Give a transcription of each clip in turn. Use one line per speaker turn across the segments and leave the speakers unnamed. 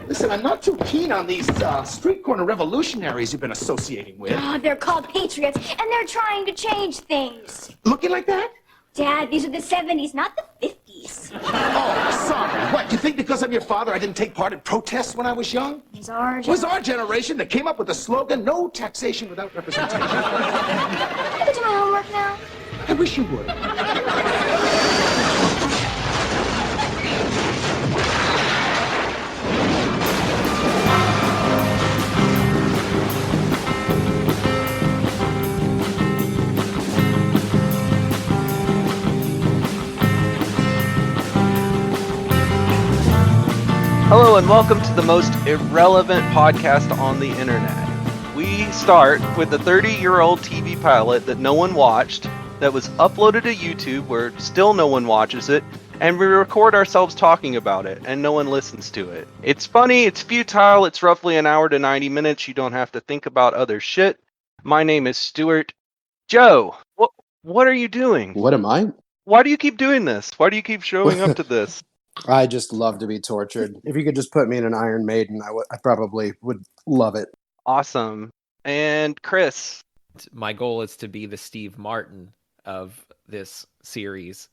Listen, I'm not too keen on these street corner revolutionaries you've been associating with.
Oh, they're called patriots, and they're trying to change things.
Looking like that?
Dad, these are the 70s, not the 50s.
Oh, sorry. What, you think because I'm your father I didn't take part in protests when I was young?
It's our
It was our generation that came up with the slogan, no taxation without representation.
Can I go do my homework now?
I wish you would.
Hello and welcome to the most irrelevant podcast on the internet. We start with a 30-year-old TV pilot that no one watched, that was uploaded to YouTube where still no one watches it, and we record ourselves talking about it, and no one listens to it. It's funny, it's futile, it's roughly an hour to 90 minutes, you don't have to think about other shit. My name is Stuart. Joe, what are you doing?
What am I?
Why do you keep doing this? Why do you keep showing up to this?
I just love to be tortured. If you could just put me in an Iron Maiden, I probably would love it.
Awesome. And Chris.
My goal is to be the Steve Martin of this series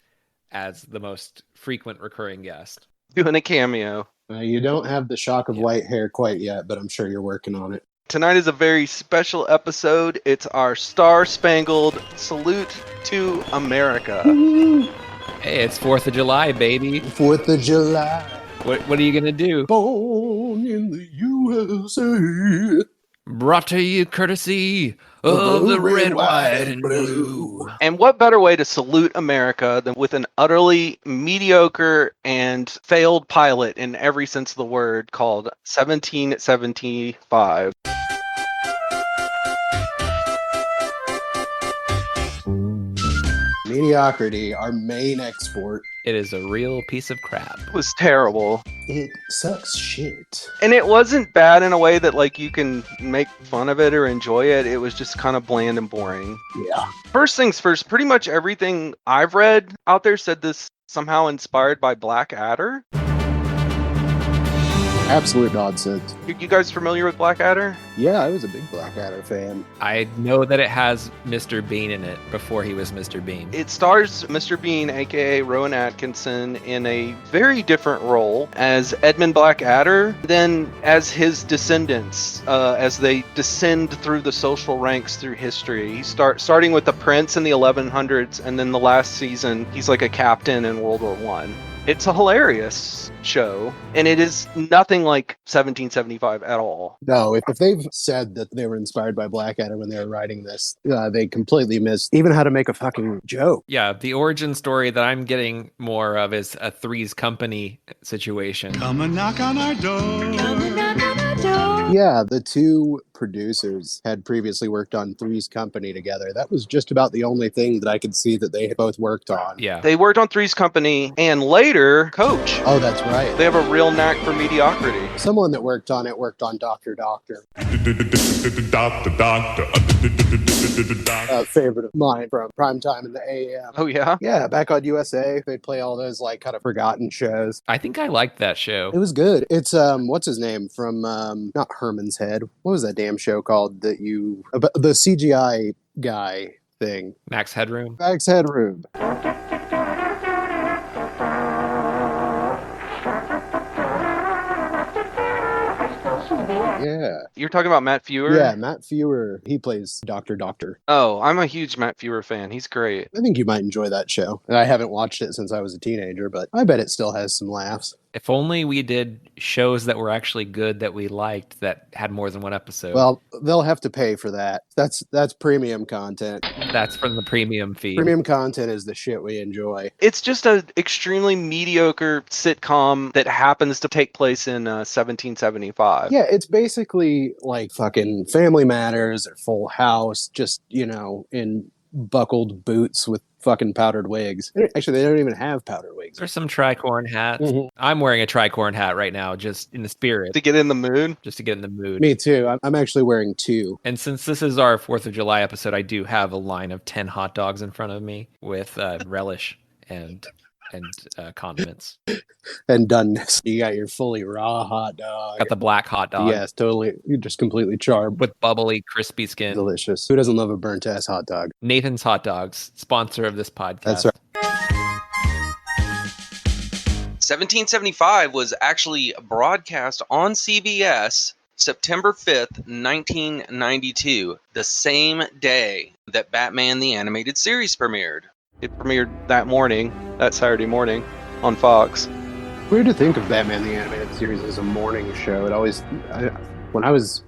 as the most frequent recurring guest.
Doing a cameo.
You don't have the shock of white hair quite yet, but I'm sure you're working on it.
Tonight is a very special episode. It's our Star Spangled Salute to America.
Hey, it's 4th of July, baby.
4th of July.
What are you going to do?
Born in the USA.
Brought to you courtesy of the red, white, and blue.
And what better way to salute America than with an utterly mediocre and failed pilot in every sense of the word called 1775.
Mediocrity, our main export.
It is a real piece of crap.
It was terrible.
It sucks shit.
And it wasn't bad in a way that like you can make fun of it or enjoy it. It was just kind of bland and boring.
Yeah.
First things first, pretty much everything I've read out there said this somehow inspired by Blackadder.
Absolute nonsense.
You guys familiar with Blackadder?
Yeah, I was a big Blackadder fan.
I know that it has Mr. Bean in it before he was Mr. Bean.
It stars Mr. Bean, aka Rowan Atkinson, in a very different role as Edmund Blackadder than as his descendants as they descend through the social ranks through history. Starting with the prince in the 1100s, and then the last season, he's like a captain in World War I. It's a hilarious show, and it is nothing like 1775 at all.
No, if they've said that they were inspired by Blackadder when they were writing this, they completely missed even how to make a fucking joke.
Yeah, the origin story that I'm getting more of is a Three's Company situation.
Come and knock on our door.
Come and knock on our door.
Yeah, the two producers had previously worked on Three's Company together. That was just about the only thing that I could see that they both worked on.
Yeah.
They worked on Three's Company and later Coach.
Oh, that's right.
They have a real knack for mediocrity.
Someone that worked on it worked on Dr. Favorite of mine from primetime in the AM.
Oh, yeah?
Yeah, back on USA, they'd play all those like kind of forgotten shows.
I think I liked that show.
It was good. It's what's his name from not Herman's Head. What was that damn show called that you the CGI guy thing?
Max Headroom.
Max Headroom. Yeah.
You're talking about Matt Fewer?
Yeah, Matt Fewer. He plays Dr. Doctor.
Oh, I'm a huge Matt Fewer fan. He's great.
I think you might enjoy that show. I haven't watched it since I was a teenager, but I bet it still has some laughs.
If only we did shows that were actually good that we liked that had more than one episode.
Well, they'll have to pay for that. That's premium content.
That's from the premium feed.
Premium content is the shit we enjoy.
It's just an extremely mediocre sitcom that happens to take place in 1775.
Yeah, it's basically like fucking Family Matters or Full House, just, in buckled boots with fucking powdered wigs. Actually, they don't even have powdered wigs.
There's some tricorn hats.
Mhm.
I'm wearing a tricorn hat right now, just in the spirit.
To get in the mood.
Just to get in the mood.
Me too. I'm actually wearing two.
And since this is our 4th of July episode, I do have a line of 10 hot dogs in front of me with relish and and condiments.
And doneness. You got your fully raw hot dog.
Got the black hot dog
Yes, totally. You're just completely charred.
with bubbly, crispy skin.
Delicious. Who doesn't love a burnt ass hot dog?
Nathan's Hot Dogs, sponsor of this podcast.
That's right.
1775 was actually broadcast on CBS September 5th, 1992, the same day that Batman the Animated Series premiered. It premiered that morning, that Saturday morning, on Fox.
Weird to think of Batman the Animated Series as a morning show. When I was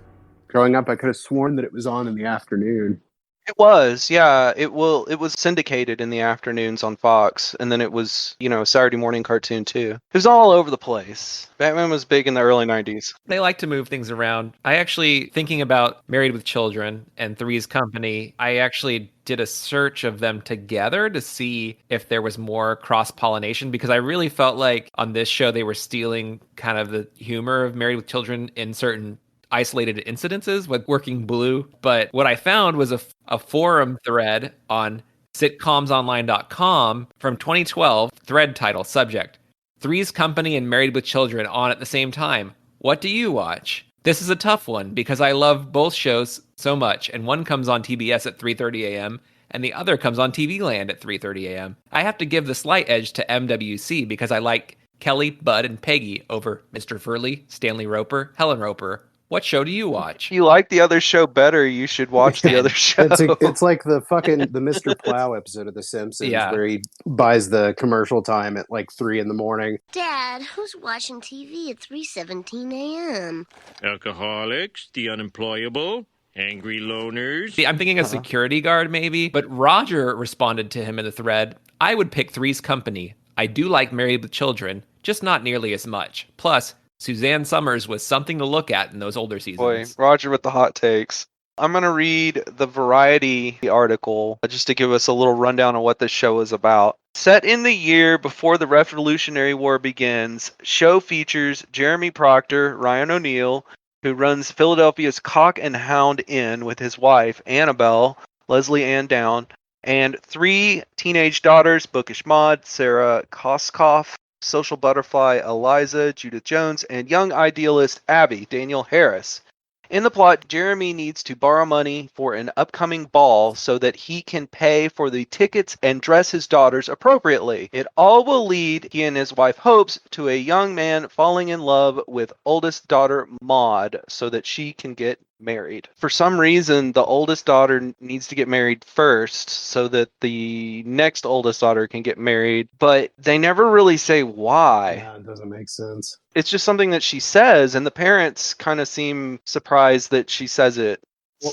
growing up, I could have sworn that it was on in the afternoon.
It was, yeah. It was syndicated in the afternoons on Fox, and then it was, a Saturday morning cartoon too. It was all over the place. Batman was big in the early 90s.
They like to move things around. I actually, thinking about Married with Children and Three's Company, I actually did a search of them together to see if there was more cross-pollination, because I really felt like on this show they were stealing kind of the humor of Married with Children in certain isolated incidences with Working Blue. But what I found was a forum thread on sitcomsonline.com from 2012, thread title, subject, Three's Company and Married with Children on at the same time. What do you watch? This is a tough one because I love both shows so much, and one comes on TBS at 3:30 a.m. and the other comes on TV Land at 3:30 a.m. I have to give the slight edge to MWC because I like Kelly, Bud, and Peggy over Mr. Furley, Stanley Roper, Helen Roper. What show do you watch?
If you like the other show better, you should watch the other show.
It's like the Mr. Plow episode of The Simpsons,
Yeah.
where he buys the commercial time at like 3 a.m.
Dad, who's watching TV at 3:17 a.m.?
Alcoholics, the unemployable, angry loners.
See, I'm thinking a security guard maybe, but Roger responded to him in the thread, I would pick Three's Company. I do like Married with Children, just not nearly as much. Plus, Suzanne Summers was something to look at in those older seasons.
Boy, Roger with the hot takes. I'm going to read the Variety article just to give us a little rundown on what this show is about. Set in the year before the Revolutionary War begins, show features Jeremy Proctor, Ryan O'Neal, who runs Philadelphia's Cock and Hound Inn with his wife, Annabelle, Leslie Ann Down, and three teenage daughters, Bookish Maud, Sarah Koskoff, Social Butterfly Eliza, Judith Jones, and young idealist Abby, Daniel Harris. In the plot, Jeremy needs to borrow money for an upcoming ball so that he can pay for the tickets and dress his daughters appropriately. It all will lead, he and his wife hopes, to a young man falling in love with oldest daughter Maud so that she can get married. For some reason, the oldest daughter needs to get married first so that the next oldest daughter can get married, but they never really say why.
Yeah, it doesn't make sense.
It's just something that she says, and the parents kind of seem surprised that she says it.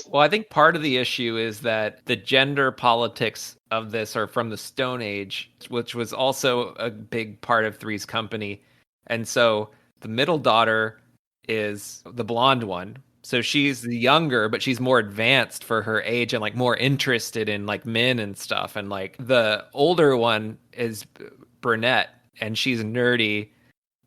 Well, I think part of the issue is that the gender politics of this are from the Stone Age, which was also a big part of Three's Company. And so the middle daughter is the blonde one. So she's the younger, but she's more advanced for her age and like more interested in like men and stuff. And like the older one is brunette and she's nerdy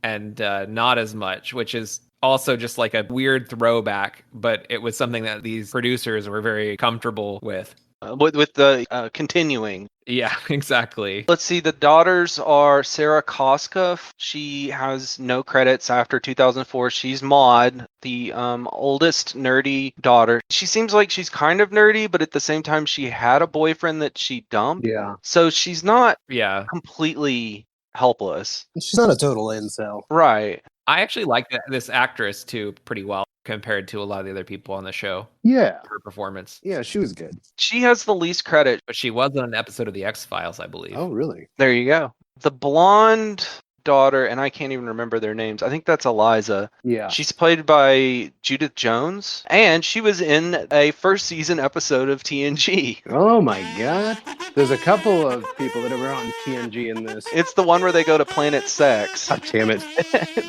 and not as much, which is also just like a weird throwback, but it was something that these producers were very comfortable with.
With the continuing.
Yeah, exactly.
Let's see, the daughters are Sarah Koskoff. She has no credits after 2004. She's Maud, the oldest nerdy daughter. She seems like she's kind of nerdy, but at the same time, she had a boyfriend that she dumped.
Yeah.
So she's not
Yeah.
completely helpless.
She's not a total incel.
Right.
I actually like this actress too pretty well compared to a lot of the other people on the show.
Yeah.
Her performance.
Yeah, she was good.
She has the least credit.
But she was on an episode of The X-Files, I believe.
Oh, really?
There you go. The blonde daughter, and I can't even remember their names. I think that's Eliza.
Yeah.
She's played by Judith Jones, and she was in a first season episode of TNG.
Oh my god. There's a couple of people that are on TNG in this.
It's the one where they go to Planet Sex.
God damn it.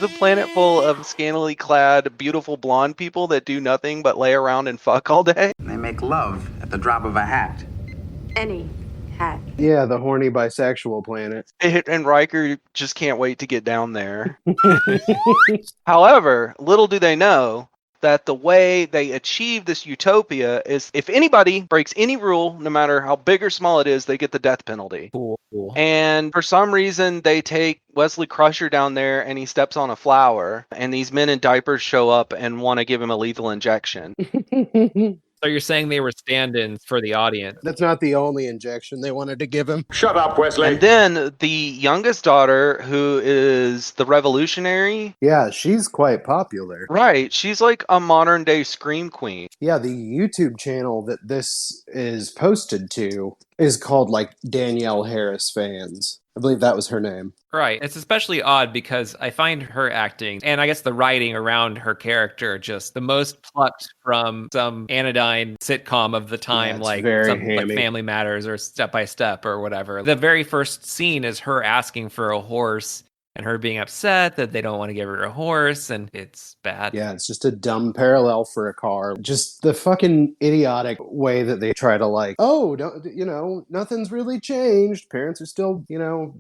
The planet full of scantily clad, beautiful blonde people that do nothing but lay around and fuck all day.
They make love at the drop of a hat.
Any hat.
Yeah, the horny bisexual planet.
And Riker just can't wait to get down there. However, little do they know, that the way they achieve this utopia is if anybody breaks any rule, no matter how big or small it is, they get the death penalty.
Cool.
And for some reason, they take Wesley Crusher down there and he steps on a flower, and these men in diapers show up and want to give him a lethal injection.
So you're saying they were stand-ins for the audience?
That's not the only injection they wanted to give him.
Shut up, Wesley.
And then the youngest daughter, who is the revolutionary.
Yeah, she's quite popular.
Right. She's like a modern day Scream Queen.
Yeah, the YouTube channel that this is posted to is called like Danielle Harris Fans. I believe that was her name.
Right. It's especially odd because I find her acting and I guess the writing around her character just the most plucked from some anodyne sitcom of the time,
it's
like
very
something like
hammy.
Family Matters or Step by Step or whatever. The very first scene is her asking for a horse and her being upset that they don't want to give her a horse, and it's bad.
Yeah, it's just a dumb parallel for a car. Just the fucking idiotic way that they try to like, oh, don't, nothing's really changed. Parents are still,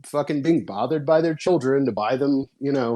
fucking being bothered by their children to buy them,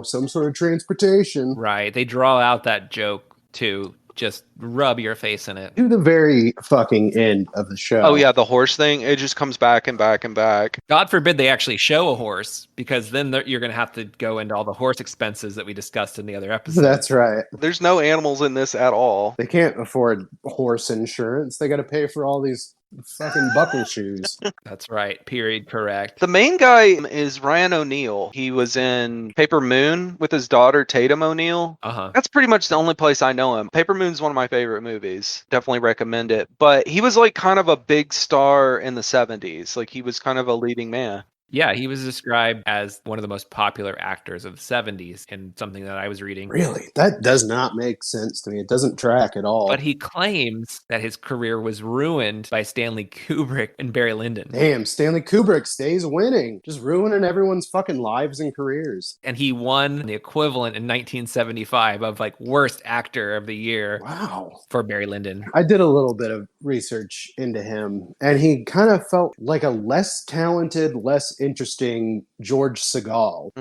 some sort of transportation.
Right. They draw out that joke to just rub your face in it.
To the very fucking end of the show.
Oh, yeah, the horse thing. It just comes back and back and back.
God forbid they actually show a horse, because then you're going to have to go into all the horse expenses that we discussed in the other episode.
That's right.
There's no animals in this at all.
They can't afford horse insurance. They got to pay for all these fucking buckle shoes.
That's right. Period. Correct.
The main guy is Ryan O'Neal. He was in Paper Moon with his daughter Tatum O'Neal. That's pretty much the only place I know him. Paper Moon's one of my favorite movies. Definitely recommend it. But he was like kind of a big star in the 70s. Like he was kind of a leading man.
Yeah, he was described as one of the most popular actors of the 70s in something that I was reading.
Really? That does not make sense to me. It doesn't track at all.
But he claims that his career was ruined by Stanley Kubrick and Barry Lyndon.
Damn, Stanley Kubrick stays winning. Just ruining everyone's fucking lives and careers.
And he won the equivalent in 1975 of like worst actor of the year.
Wow.
For Barry Lyndon.
I did a little bit of research into him, and he kind of felt like a less talented, less interesting George Segal,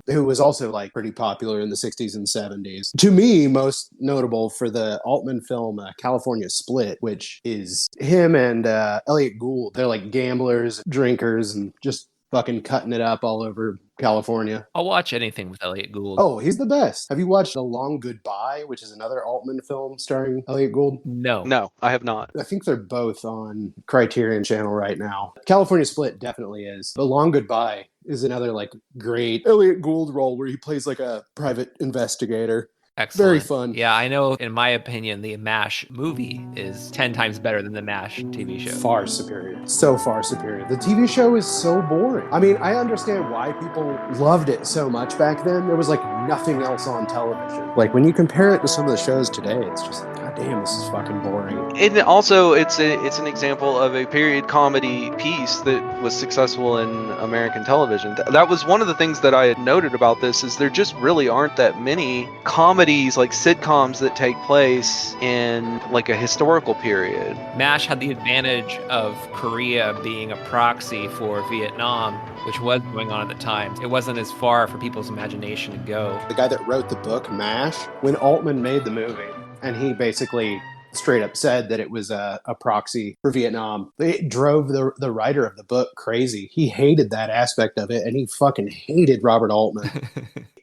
who was also like pretty popular in the 60s and 70s. To me, most notable for the Altman film California Split, which is him and Elliot Gould. They're like gamblers, drinkers, and just fucking cutting it up all over California.
I'll watch anything with Elliot Gould.
Oh, he's the best. Have you watched The Long Goodbye, which is another Altman film starring Elliot Gould?
No,
I have not.
I think they're both on Criterion Channel right now. California Split definitely is. The Long Goodbye is another like great Elliot Gould role where he plays like a private investigator.
Excellent.
Very fun.
Yeah, I know, in my opinion, the MASH movie is 10 times better than the MASH TV show.
Far superior. So far superior. The TV show is so boring. I mean, I understand why people loved it so much back then. There was like nothing else on television. Like when you compare it to some of the shows today, it's just, god damn, this is fucking boring.
And also, it's an example of a period comedy piece that was successful in American television. That was one of the things that I had noted about this, is there just really aren't that many comedies, like sitcoms, that take place in like a historical period.
MASH had the advantage of Korea being a proxy for Vietnam, which was going on at the time. It wasn't as far for people's imagination to go.
The guy that wrote the book, MASH, when Altman made the movie, and he basically straight up said that it was a proxy for Vietnam. It drove the writer of the book crazy. He hated that aspect of it, and he fucking hated Robert Altman.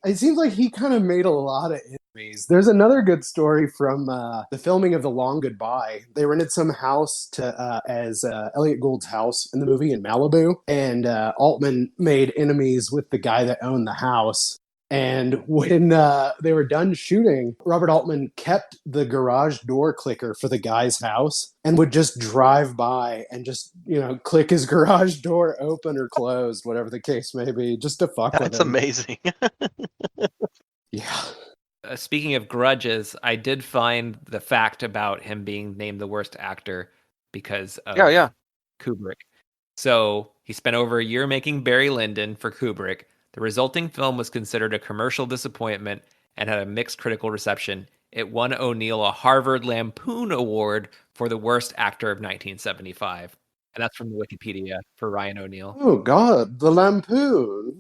It seems like he kind of made a lot of enemies. There's another good story from the filming of The Long Goodbye. They rented some house as Elliot Gould's house in the movie in Malibu, and Altman made enemies with the guy that owned the house. And when they were done shooting, Robert Altman kept the garage door clicker for the guy's house and would just drive by and just, click his garage door open or closed, whatever the case may be, just to fuck with him.
That's amazing.
Yeah.
Speaking of grudges, I did find the fact about him being named the worst actor because of Kubrick. So he spent over a year making Barry Lyndon for Kubrick. The resulting film was considered a commercial disappointment and had a mixed critical reception. It won O'Neal a Harvard Lampoon Award for the worst actor of 1975. And that's from the Wikipedia for Ryan O'Neal.
Oh, God, the Lampoon.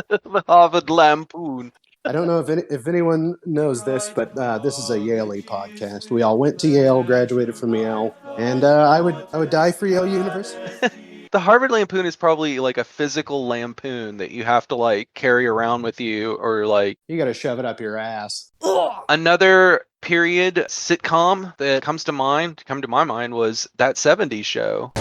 The Harvard Lampoon.
I don't know if anyone knows this, but this is a Yale podcast. We all went to Yale, graduated from Yale, and I would die for Yale University.
The Harvard Lampoon is probably like a physical lampoon that you have to like carry around with you, or like
You got to shove it up your ass.
another period sitcom that come to my mind was That 70s Show.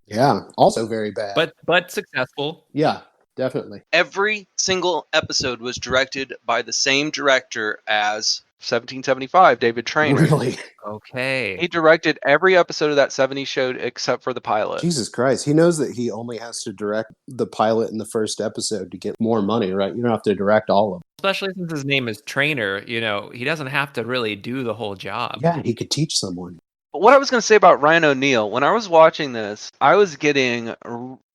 Yeah, also very bad.
But successful.
Yeah, definitely.
Every single episode was directed by the same director as 1775, David Traynor.
Really?
Okay.
He directed every episode of That 70s Show except for the pilot.
Jesus Christ. He knows that he only has to direct the pilot in the first episode to get more money, right? You don't have to direct all of them.
Especially since his name is Trainer, he doesn't have to really do the whole job.
Yeah, he could teach someone.
But what I was going to say about Ryan O'Neal, when I was watching this, I was getting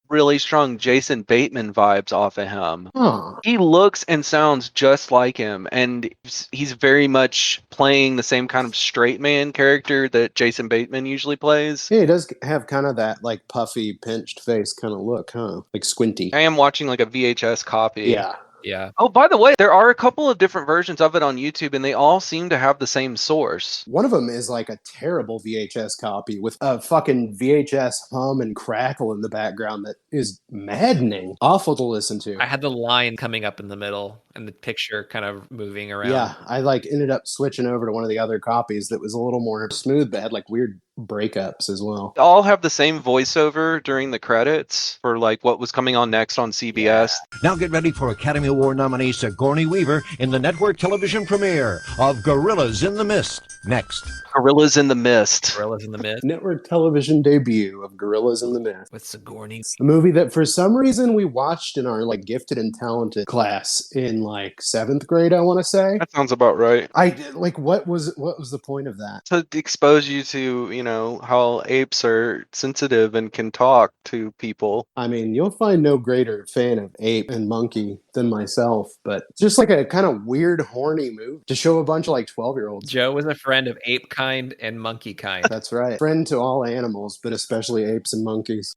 really strong Jason Bateman vibes off of him.
Huh.
He looks and sounds just like him, and he's very much playing the same kind of straight man character that Jason Bateman usually plays.
Yeah, he does have kind of that like puffy, pinched face kind of look, huh? Like squinty.
I am watching like a VHS copy.
Yeah.
Yeah.
Oh, by the way, there are a couple of different versions of it on YouTube, and they all seem to have the same source.
One of them is like a terrible VHS copy with a fucking VHS hum and crackle in the background that is maddening. Awful to listen to.
I had the line coming up in the middle and the picture kind of moving around.
Yeah, I like ended up switching over to one of the other copies that was a little more smooth, but had like weird breakups as well.
They all have the same voiceover during the credits for like what was coming on next on CBS.
Now get ready for Academy Award nominee Sigourney Weaver in the network television premiere of Gorillas in the Mist. Next.
Gorillas in the Mist.
Gorillas in the Mist.
Network television debut of Gorillas in the Mist.
With Sigourney.
A movie that for some reason we watched in our like gifted and talented class in like 7th grade, I want to say.
That sounds about right.
What was the point of that?
To expose you to, how apes are sensitive and can talk to people.
I mean, you'll find no greater fan of ape and monkey than myself, but just like a kind of weird, horny move to show a bunch of like 12-year-olds.
Joe was a friend of ape kind and monkey kind.
That's right. Friend to all animals, but especially apes and monkeys.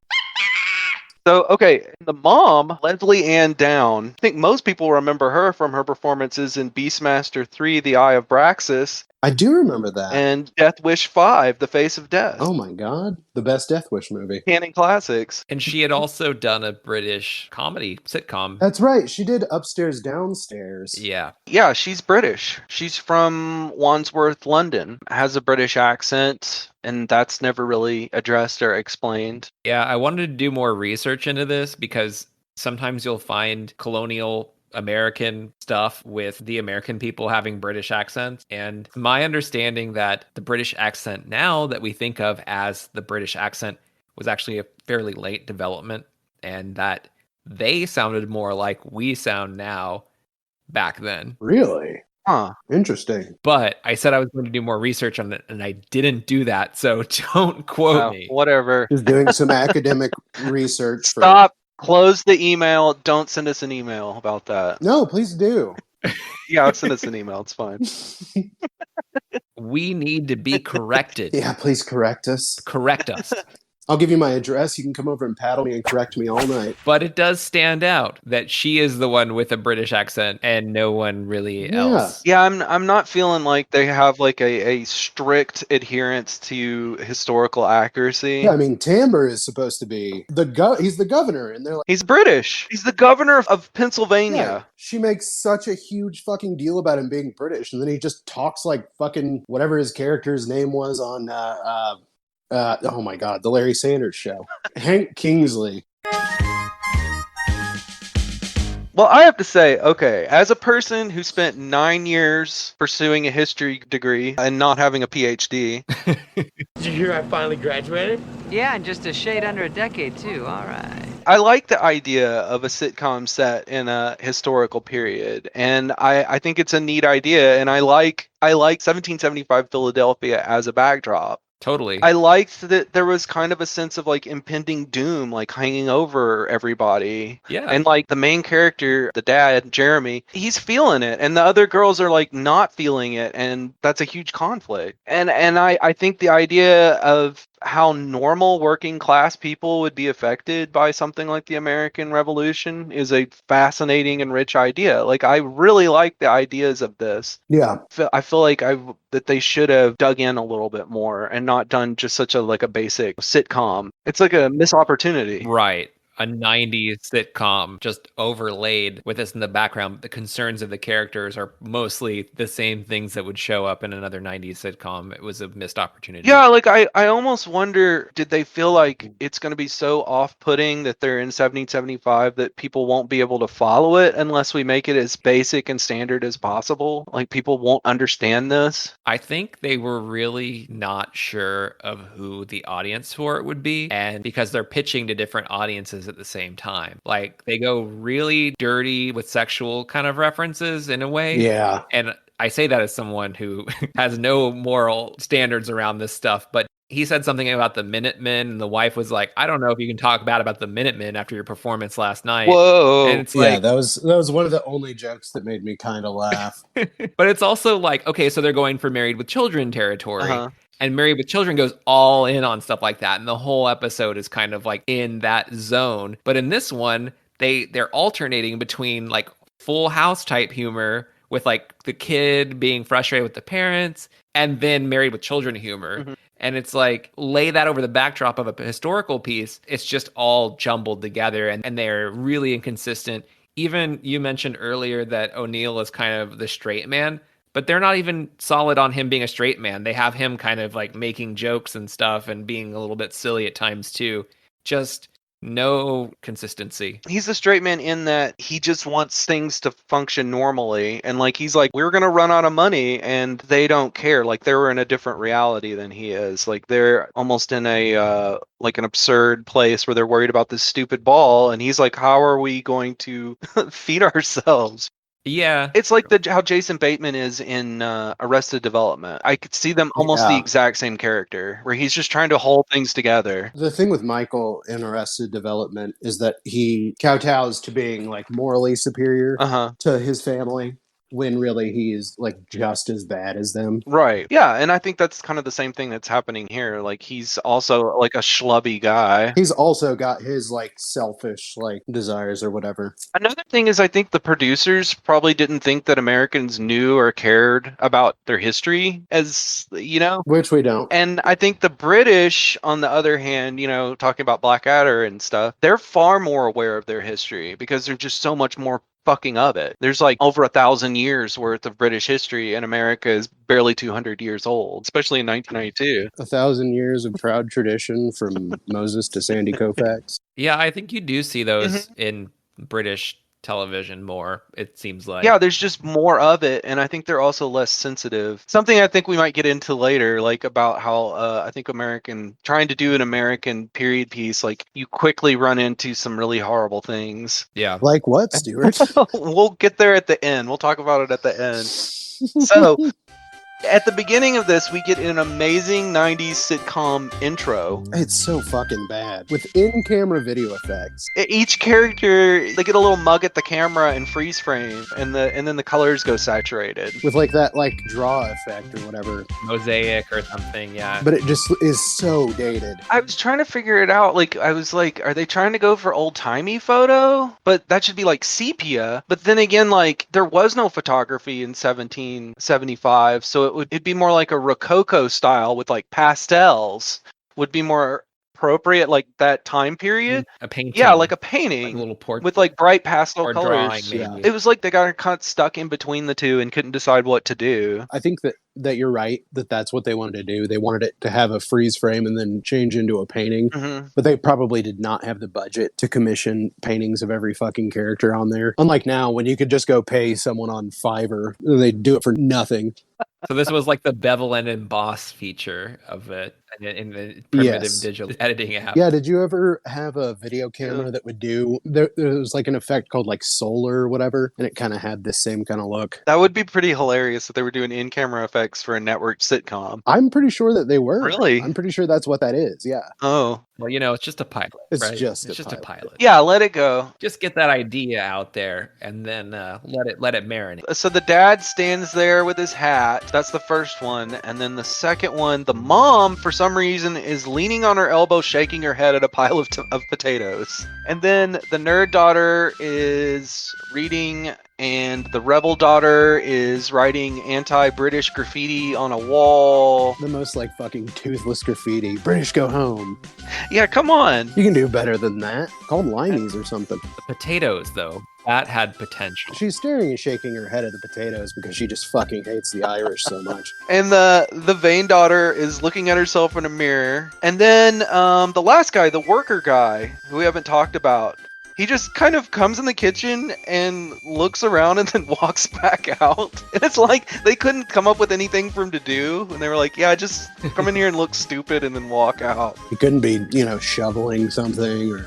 So, okay, the mom, Leslie Ann Down, I think most people remember her from her performances in Beastmaster 3, The Eye of Braxis.
I do remember that.
And Death Wish 5, The Face of Death.
Oh my god. The best Death Wish movie.
Canon classics.
And she had also done a British comedy sitcom.
That's right. She did Upstairs, Downstairs.
Yeah.
Yeah, she's British. She's from Wandsworth, London. Has a British accent, and that's never really addressed or explained.
Yeah, I wanted to do more research into this because sometimes you'll find colonial American stuff with the American people having British accents. And my understanding that the British accent now that we think of as the British accent was actually a fairly late development, and that they sounded more like we sound now back then.
Really?
Huh.
Interesting.
But I said I was going to do more research on it, and I didn't do that. So don't quote me.
Whatever.
Just doing some academic research.
Stop. Close the email. Don't send us an email about that.
No, please do.
Yeah, send us an email. It's fine.
We need to be corrected.
Yeah, please correct us.
Correct us.
I'll give you my address. You can come over and paddle me and correct me all night.
But it does stand out that she is the one with a British accent and no one really else.
Yeah, I'm not feeling like they have like a strict adherence to historical accuracy.
Yeah, I mean, Timbre is supposed to be he's the governor, and they're like,
he's British. He's the governor of Pennsylvania.
Yeah, she makes such a huge fucking deal about him being British, and then he just talks like fucking whatever his character's name was on oh my god, the Larry Sanders Show. Hank Kingsley.
Well, I have to say, okay, as a person who spent 9 years pursuing a history degree and not having a PhD.
Did you hear I finally graduated?
Yeah, and just a shade under a decade, too. All right.
I like the idea of a sitcom set in a historical period, and I think it's a neat idea, and I like 1775 Philadelphia as a backdrop.
Totally.
I liked that there was kind of a sense of like impending doom, like hanging over everybody.
Yeah.
And like the main character, the dad, Jeremy, he's feeling it. And the other girls are like not feeling it. And that's a huge conflict. And I think the idea of how normal working class people would be affected by something like the American Revolution is a fascinating and rich idea. Like, I really like the ideas of this.
Yeah.
I feel like that they should have dug in a little bit more and not done just such a basic sitcom. It's like a missed opportunity.
Right. A 90s sitcom just overlaid with this in the background. The concerns of the characters are mostly the same things that would show up in another 90s sitcom. It was a missed opportunity.
Yeah, like I almost wonder, did they feel like it's going to be so off-putting that they're in 1775 that people won't be able to follow it unless we make it as basic and standard as possible? Like, people won't understand this?
I think they were really not sure of who the audience for it would be. And because they're pitching to different audiences at the same time, like they go really dirty with sexual kind of references in a way.
Yeah.
And I say that as someone who has no moral standards around this stuff, but he said something about the Minutemen, and the wife was like, I don't know if you can talk bad about the Minutemen after your performance last night.
Whoa.
And it's
Yeah,
like,
that was one of the only jokes that made me kind of laugh.
but it's also like, okay, so they're going for Married with Children territory.
Uh-huh.
And Married with Children goes all in on stuff like that. And the whole episode is kind of like in that zone. But in this one, they're alternating between like Full House type humor with like the kid being frustrated with the parents, and then Married with Children humor.
Mhm.
And it's like, lay that over the backdrop of a historical piece. It's just all jumbled together, and they're really inconsistent. Even you mentioned earlier that O'Neill is kind of the straight man, but they're not even solid on him being a straight man. They have him kind of like making jokes and stuff and being a little bit silly at times too. Just no consistency.
He's the straight man in that he just wants things to function normally. And like, he's like, we're going to run out of money, and they don't care. Like, they're in a different reality than he is. Like, they're almost in a, like an absurd place where they're worried about this stupid ball. And he's like, how are we going to feed ourselves?
Yeah.
It's like how Jason Bateman is in Arrested Development. I could see them almost the exact same character, where he's just trying to hold things together.
The thing with Michael in Arrested Development is that he kowtows to being like morally superior to his family, when really he is like just as bad as them.
Right. Yeah, and I think that's kind of the same thing that's happening here. Like, he's also like a schlubby guy.
He's also got his like selfish like desires or whatever.
Another thing is, I think the producers probably didn't think that Americans knew or cared about their history, as you know,
which we don't.
And I think the British, on the other hand, you know, talking about Blackadder and stuff, they're far more aware of their history because there's just so much more fucking of it. There's like over 1,000 years worth of British history, and America is barely 200 years old, especially in 1992.
1,000 years of proud tradition from Moses to Sandy Koufax.
Yeah, I think you do see those in British television more, it seems like.
Yeah, there's just more of it, and I think they're also less sensitive. Something I think we might get into later, like about how I think trying to do an American period piece, like you quickly run into some really horrible things.
Yeah.
Like what, Stuart?
We'll get there at the end. We'll talk about it at the end. So, at the beginning of this, we get an amazing 90s sitcom intro.
It's so fucking bad. With in-camera video effects.
Each character, they get a little mug at the camera and freeze frame, and then the colors go saturated.
With like that like draw effect or whatever.
Mosaic or something, yeah.
But it just is so dated.
I was trying to figure it out. Like, I was like, are they trying to go for old-timey photo? But that should be like sepia. But then again, like, there was no photography in 1775, so it'd be more like a Rococo style with like pastels would be more appropriate, like that time period.
A painting.
Yeah, like a painting.
Like a little portrait.
With like bright pastel
or
colors.
Drawing, maybe.
It was like they got kind of stuck in between the two and couldn't decide what to do.
I think that you're right, that's what they wanted to do. They wanted it to have a freeze frame and then change into a painting. But they probably did not have the budget to commission paintings of every fucking character on there. Unlike now, when you could just go pay someone on Fiverr, they'd do it for nothing.
So this was like the bevel and emboss feature of it in the primitive digital editing app.
Yeah, did you ever have a video camera that would do, there was like an effect called like solar or whatever, and it kind of had this same kind of look?
That would be pretty hilarious if they were doing in-camera effects for a network sitcom.
I'm pretty sure that they were.
Really?
I'm pretty sure that's what that is, yeah.
Oh.
Well, you know, it's just a pilot,
It's
right?
just
it's
a
just
pilot.
a pilot.
Yeah, let it go.
Just get that idea out there and then let it marinate.
So the dad stands there with his hat. That's the first one. And then the second one, the mom, for some reason, is leaning on her elbow, shaking her head at a pile of potatoes. And then the nerd daughter is reading, and the rebel daughter is writing anti-British graffiti on a wall.
The most like fucking toothless graffiti. British go home.
Yeah, come on.
You can do better than that. Call them limeys or something.
The potatoes, though, that had potential.
She's staring and shaking her head at the potatoes because she just fucking hates the Irish so much.
And the vain daughter is looking at herself in a mirror. And then the last guy, the worker guy, who we haven't talked about, he just kind of comes in the kitchen and looks around and then walks back out. And it's like they couldn't come up with anything for him to do. And they were like, yeah, just come in here and look stupid and then walk out.
He couldn't be, shoveling something, or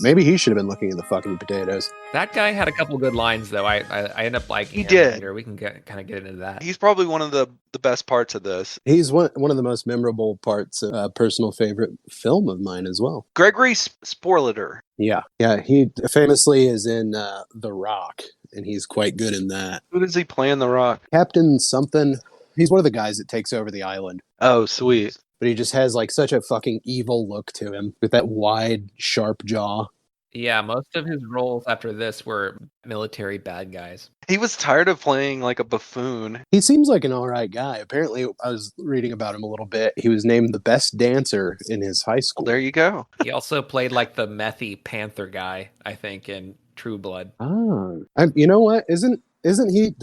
maybe he should have been looking at the fucking potatoes.
That guy had a couple good lines, though. I end up liking him
did.
later. We can kind of get into that.
He's probably one of the best parts of this.
He's one of the most memorable parts of a personal favorite film of mine as well.
Gregory Sporliter.
Yeah, he famously is in The Rock, and he's quite good in that.
Who does he play in The Rock?
Captain something. He's one of the guys that takes over the island.
Oh, sweet.
But he just has like such a fucking evil look to him with that wide, sharp jaw.
Yeah, most of his roles after this were military bad guys.
He was tired of playing like a buffoon.
He seems like an all right guy. Apparently, I was reading about him a little bit. He was named the best dancer in his high school.
There you go.
He also played like the methy panther guy, I think, in True Blood.
Oh, you know what? Isn't he?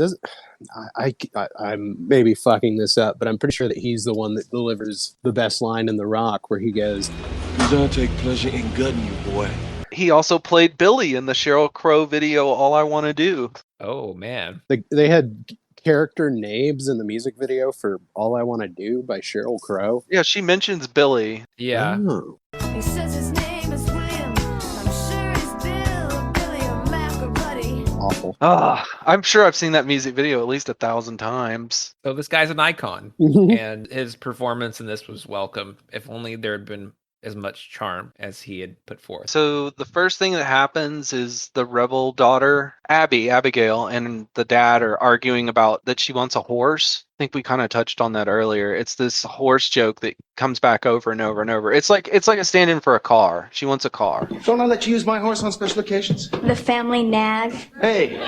I'm maybe fucking this up, but I'm pretty sure that he's the one that delivers the best line in The Rock, where he goes,
"You don't take pleasure in gutting you, boy."
He also played Billy in the Sheryl Crow video, All I Want to Do.
Oh, man.
They had character names in the music video for All I Want to Do by Sheryl Crow.
Yeah, she mentions Billy.
Yeah.
Oh.
He says his name is William. I'm sure he's Billy or Mac or Buddy.
Awful.
I'm sure I've seen that music video at least 1,000 times.
So this guy's an icon, and his performance in this was welcome. If only there had been as much charm as he had put forth.
So the first thing that happens is the rebel daughter, Abigail, and the dad are arguing about that she wants a horse. I think we kind of touched on that earlier. It's this horse joke that comes back over and over and over. It's like a stand-in for a car. She wants a car.
Don't I let you use my horse on special occasions?
The family nag.
Hey,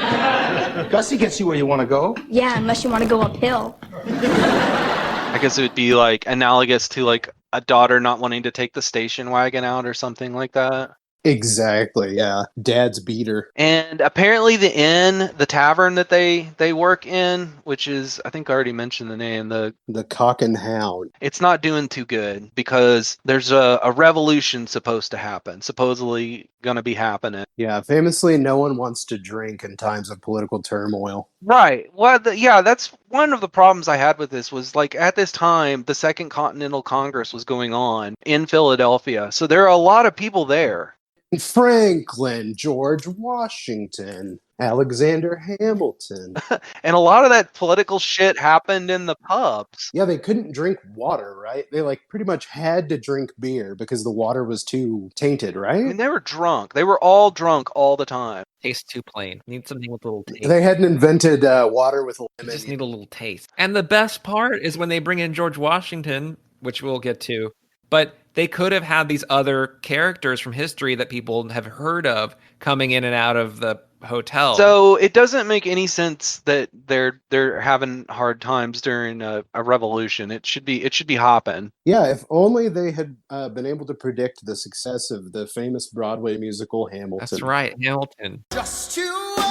Gussie gets you where you want to go.
Yeah, unless you want to go uphill.
I guess it would be like analogous to like a daughter not wanting to take the station wagon out or something like that.
Exactly, yeah. Dad's beater.
And apparently the inn, the tavern that they work in, which is, I think I already mentioned the name, the
Cock and Hound.
It's not doing too good because there's a revolution supposed to happen, supposedly going to be happening.
Yeah, famously, no one wants to drink in times of political turmoil.
Right. Well, yeah, that's one of the problems I had with this was like at this time, the Second Continental Congress was going on in Philadelphia. So there are a lot of people there.
Franklin, George Washington, Alexander Hamilton.
And a lot of that political shit happened in the pubs.
Yeah, they couldn't drink water, right? They like pretty much had to drink beer because the water was too tainted, right?
I mean, they were drunk. They were all drunk all the time.
Tastes too plain. Need something with a little taste.
They hadn't invented water with lemon.
You just need a little taste. And the best part is when they bring in George Washington, which we'll get to, but they could have had these other characters from history that people have heard of coming in and out of the hotel.
So it doesn't make any sense that they're having hard times during a revolution. It should be hopping.
Yeah, if only they had been able to predict the success of the famous Broadway musical Hamilton.
That's right, Hamilton.
Just you wait.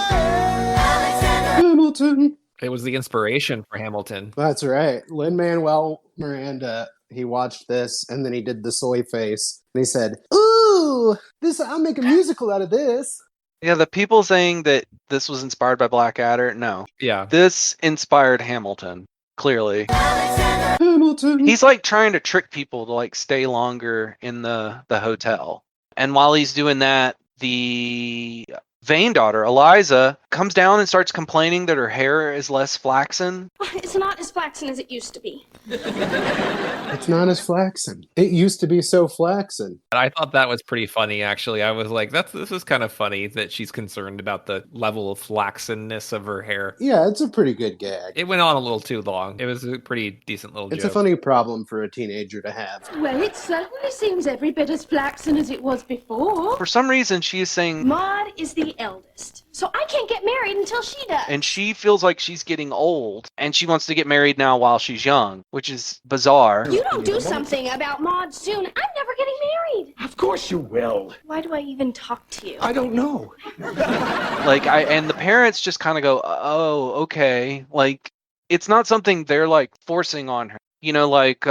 Hamilton.
It was the inspiration for Hamilton.
That's right. Lin-Manuel Miranda. He watched this and then he did the soy face and he said, "Ooh, I'll make a musical out of this."
Yeah, the people saying that this was inspired by Blackadder, no.
Yeah.
This inspired Hamilton, clearly.
Hamilton.
He's like trying to trick people to like stay longer in the hotel. And while he's doing that, the vain daughter, Eliza, comes down and starts complaining that her hair is less flaxen.
It's not as flaxen as it used to be.
It's not as flaxen. It used to be so flaxen.
I thought that was pretty funny, actually. I was like, this is kind of funny that she's concerned about the level of flaxenness of her hair.
Yeah, it's a pretty good gag.
It went on a little too long. It was a pretty decent little joke.
It's a funny problem for a teenager to have.
Well, it certainly seems every bit as flaxen as it was before.
For some reason, she is saying
Maud is the eldest, so I can't get married until she does.
and she feels like she's getting old, and she wants to get married now while she's young, which is bizarre.
You don't do something about Maud soon, I'm never getting married.
Of course you will.
Why do I even talk to you?
I don't know.
And the parents just kind of go, oh, okay. Like, it's not something they're like forcing on her. You know, like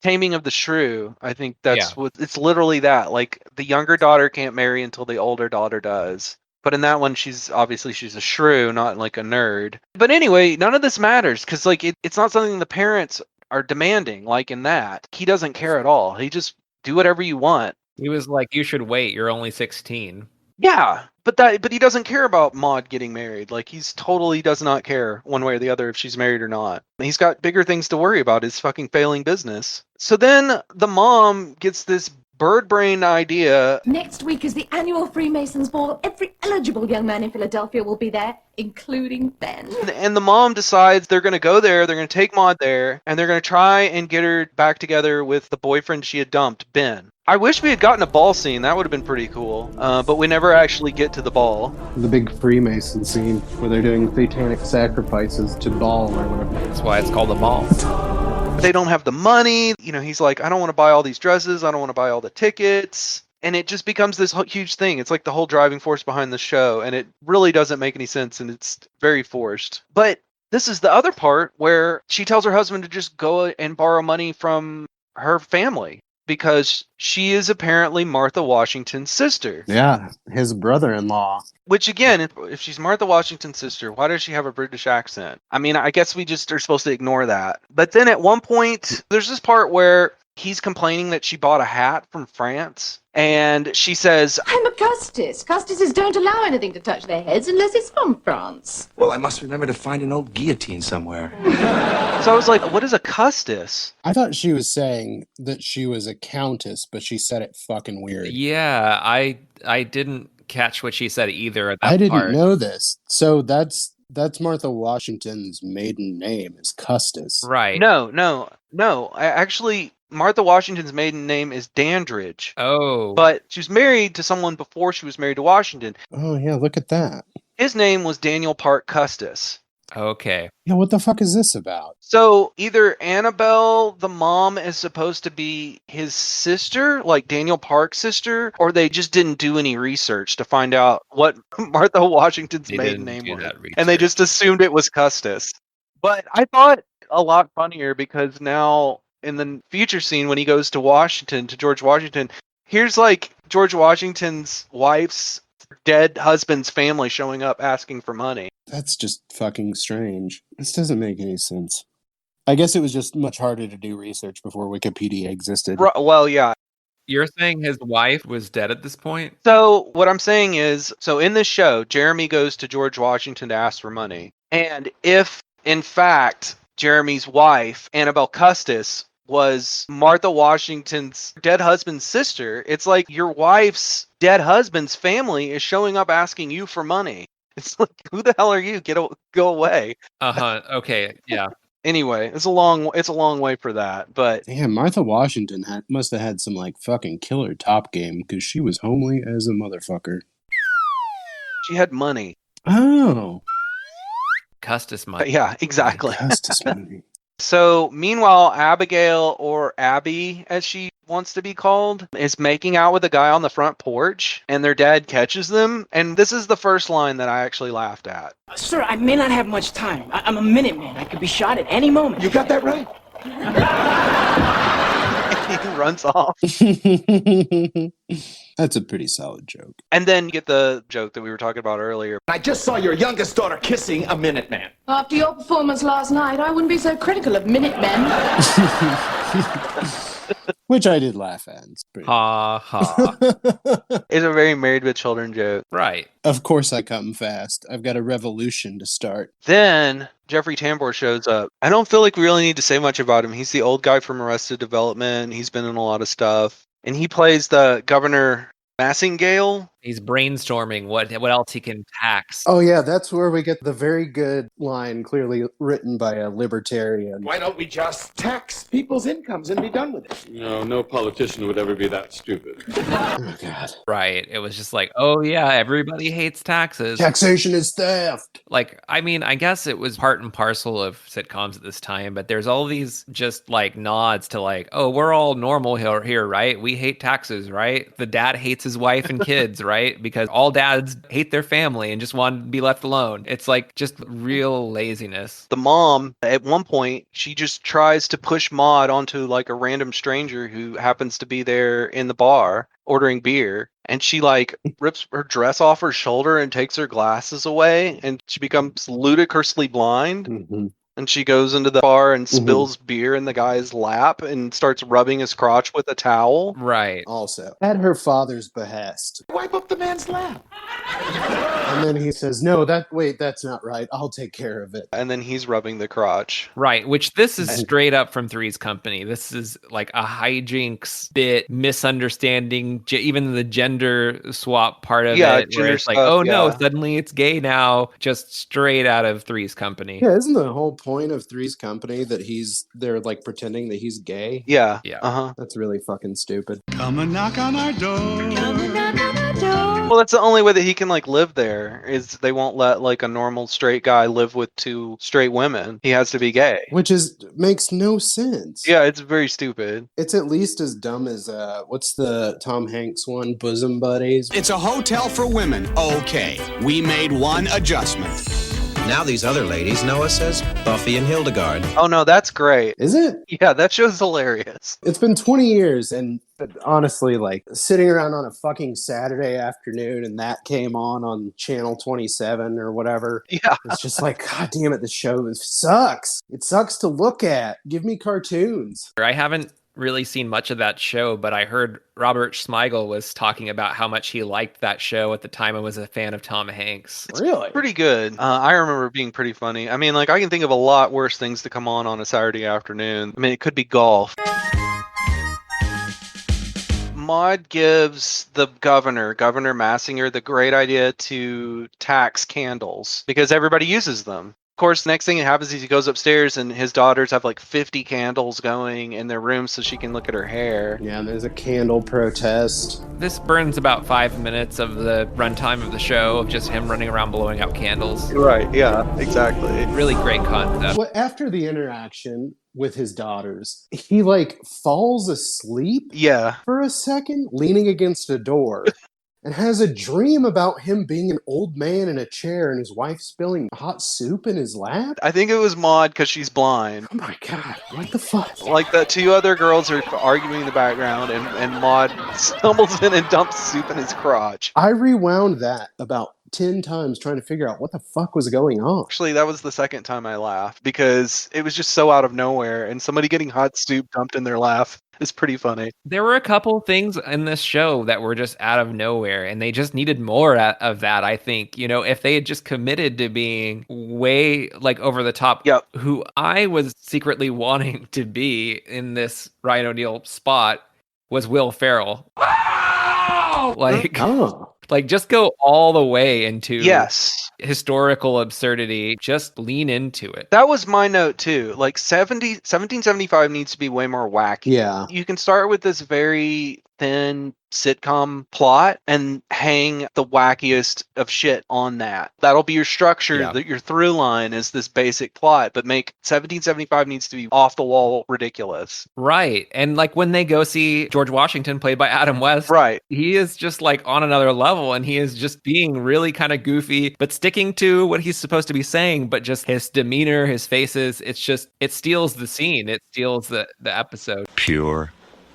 Taming of the Shrew. I think that's what it's literally that. Like, the younger daughter can't marry until the older daughter does. But in that one, she's a shrew, not like a nerd. But anyway, none of this matters because like it's not something the parents are demanding. Like in that, he doesn't care at all. He just do whatever you want.
He was like, you should wait. You're only 16.
Yeah, but he doesn't care about Maud getting married. Like he's totally does not care one way or the other if she's married or not. He's got bigger things to worry about, his fucking failing business. So then the mom gets this bird brain idea.
Next week is the annual Freemasons Ball. Every eligible young man in Philadelphia will be there, including Ben.
And the mom decides they're going to go there, they're going to take Maud there, and they're going to try and get her back together with the boyfriend she had dumped, Ben. I wish we had gotten a ball scene. That would have been pretty cool. But we never actually get to the ball.
The big Freemason scene where they're doing satanic sacrifices to Baal or whatever.
That's why it's called a ball.
They don't have the money. You know, he's like, I don't want to buy all these dresses. I don't want to buy all the tickets. And it just becomes this huge thing. It's like the whole driving force behind the show. And it really doesn't make any sense. And it's very forced. But this is the other part where she tells her husband to just go and borrow money from her family. Because she is apparently Martha Washington's sister.
Yeah, his brother-in-law.
Which again, if she's Martha Washington's sister, why does she have a British accent? I mean, I guess we just are supposed to ignore that. But then at one point, there's this part where he's complaining that she bought a hat from France. And she says,
I'm a Custis. Custises don't allow anything to touch their heads unless it's from France.
Well, I must remember to find an old guillotine somewhere.
So I was like, what is a Custis?
I thought she was saying that she was a countess, but she said it fucking weird.
Yeah, I didn't catch what she said either at that
I didn't
part.
know this. So that's Martha Washington's maiden name is Custis.
Right.
No. Actually, Martha Washington's maiden name is Dandridge.
Oh.
But she was married to someone before she was married to Washington.
Oh, yeah, look at that.
His name was Daniel Park Custis.
Okay.
Yeah, what the fuck is this about?
So either Annabelle, the mom, is supposed to be his sister, like Daniel Park's sister, or they just didn't do any research to find out what Martha Washington's maiden name was. And they just assumed it was Custis. But I thought a lot funnier because now in the future scene when he goes to Washington, to George Washington, here's like George Washington's wife's dead husband's family showing up asking for money.
That's just fucking strange. This doesn't make any sense. I guess it was just much harder to do research before Wikipedia existed.
Well, yeah.
You're saying his wife was dead at this point?
So what I'm saying is, so in this show, Jeremy goes to George Washington to ask for money. And if, in fact, Jeremy's wife, Annabelle Custis, was Martha Washington's dead husband's sister, it's like your wife's dead husband's family is showing up asking you for money. It's like, who the hell are you? Go away.
Okay. Yeah.
Anyway, it's a long way for that. But
yeah, Martha Washington must have had some like fucking killer top game because she was homely as a motherfucker.
She had money.
Oh.
Custis money.
Yeah, exactly.
Custis money.
So, meanwhile, Abigail, or Abby, as she wants to be called, is making out with a guy on the front porch, and their dad catches them. And this is the first line that I actually laughed at.
Sir, I may not have much time. I'm a Minuteman. I could be shot at any moment.
You got that right?
He runs off.
That's a pretty solid joke.
And then you get the joke that we were talking about earlier.
I just saw your youngest daughter kissing a Minuteman.
After your performance last night, I wouldn't be so critical of Minutemen.
Which I did laugh at. It's pretty-
Ha ha.
It's a very Married with Children joke.
Right.
Of course I come fast. I've got a revolution to start.
Then Jeffrey Tambor shows up. I don't feel like we really need to say much about him. He's the old guy from Arrested Development. He's been in a lot of stuff. And he plays the Governor Massingale.
He's brainstorming what else he can tax.
Oh yeah, that's where we get the very good line, clearly written by a libertarian.
Why don't we just tax people's incomes and be done with it?
No politician would ever be that stupid.
Oh god.
Right. It was just like, oh yeah, everybody hates taxes.
Taxation is theft.
Like, I mean, I guess it was part and parcel of sitcoms at this time, but there's all these just like nods to like, oh, we're all normal here, right? We hate taxes, right? The dad hates his wife and kids, right? Because all dads hate their family and just want to be left alone. It's like just real laziness.
The mom, at one point, she just tries to push Maud onto like a random stranger who happens to be there in the bar ordering beer. And she like rips her dress off her shoulder and takes her glasses away. And she becomes ludicrously blind.
Mm-hmm.
And she goes into the bar and spills beer in the guy's lap and starts rubbing his crotch with a towel.
Right.
Also, at her father's behest.
Wipe up the man's lap.
And then he says, no, that's not right. I'll take care of it.
And then he's rubbing the crotch.
Right, which this is straight up from Three's Company. This is like a hijinks bit, misunderstanding, even the gender swap part of it. Where it's like,
stuff,
oh no, suddenly it's gay now. Just straight out of Three's Company.
Yeah, isn't the whole point of Three's Company that they're like pretending that he's gay?
Yeah.
Yeah.
Uh-huh.
That's really fucking stupid.
Come and knock on our door.
Come and knock on our door.
Well, that's the only way that he can like live there is they won't let like a normal straight guy live with two straight women. He has to be gay.
Which makes no sense.
Yeah, it's very stupid.
It's at least as dumb as what's the Tom Hanks one, Bosom Buddies?
It's a hotel for women. Okay, we made one adjustment.
Now these other ladies know us as Buffy and Hildegard.
Oh no, that's great.
Is it?
Yeah, that show's hilarious.
It's been 20 years, and honestly, like, sitting around on a fucking Saturday afternoon and that came on Channel 27 or whatever.
Yeah.
It's just like, god damn it, the show sucks. It sucks to look at. Give me cartoons.
I haven't really seen much of that show, but I heard Robert Smigel was talking about how much he liked that show at the time and was a fan of Tom Hanks.
Really?
Pretty good. I remember it being pretty funny. I mean, like, I can think of a lot worse things to come on a Saturday afternoon. I mean, it could be golf. Maud gives the Governor Massinger, the great idea to tax candles because everybody uses them. Of course, next thing that happens is he goes upstairs and his daughters have like 50 candles going in their room so she can look at her hair.
Yeah, there's a candle protest.
This burns about 5 minutes of the runtime of the show of just him running around blowing out candles.
Right, yeah, exactly.
Really great concept.
Well, after the interaction with his daughters, he like falls asleep for a second, leaning against a door. And has a dream about him being an old man in a chair and his wife spilling hot soup in his lap?
I think it was Maud because she's blind.
Oh my god, what the fuck?
Like the two other girls are arguing in the background and Maud stumbles in and dumps soup in his crotch.
I rewound that about 10 times trying to figure out what the fuck was going on.
Actually, that was the second time I laughed because it was just so out of nowhere and somebody getting hot soup dumped in their lap is pretty funny.
There were a couple things in this show that were just out of nowhere and they just needed more of that, I think. You know, if they had just committed to being way like over the top, who I was secretly wanting to be in this Ryan O'Neal spot was Will Ferrell. Like just go all the way into historical absurdity. Just lean into it.
That was my note too. Like 1775 needs to be way more wacky.
Yeah.
You can start with this very thin sitcom plot and hang the wackiest of shit on that. That'll be your structure, your through line is this basic plot, but make 1775 needs to be off the wall ridiculous.
Right. And like when they go see George Washington played by Adam West, he is just like on another level and he is just being really kind of goofy, but sticking to what he's supposed to be saying, but just his demeanor, his faces, it's just, it steals the scene. It steals the episode.
Pure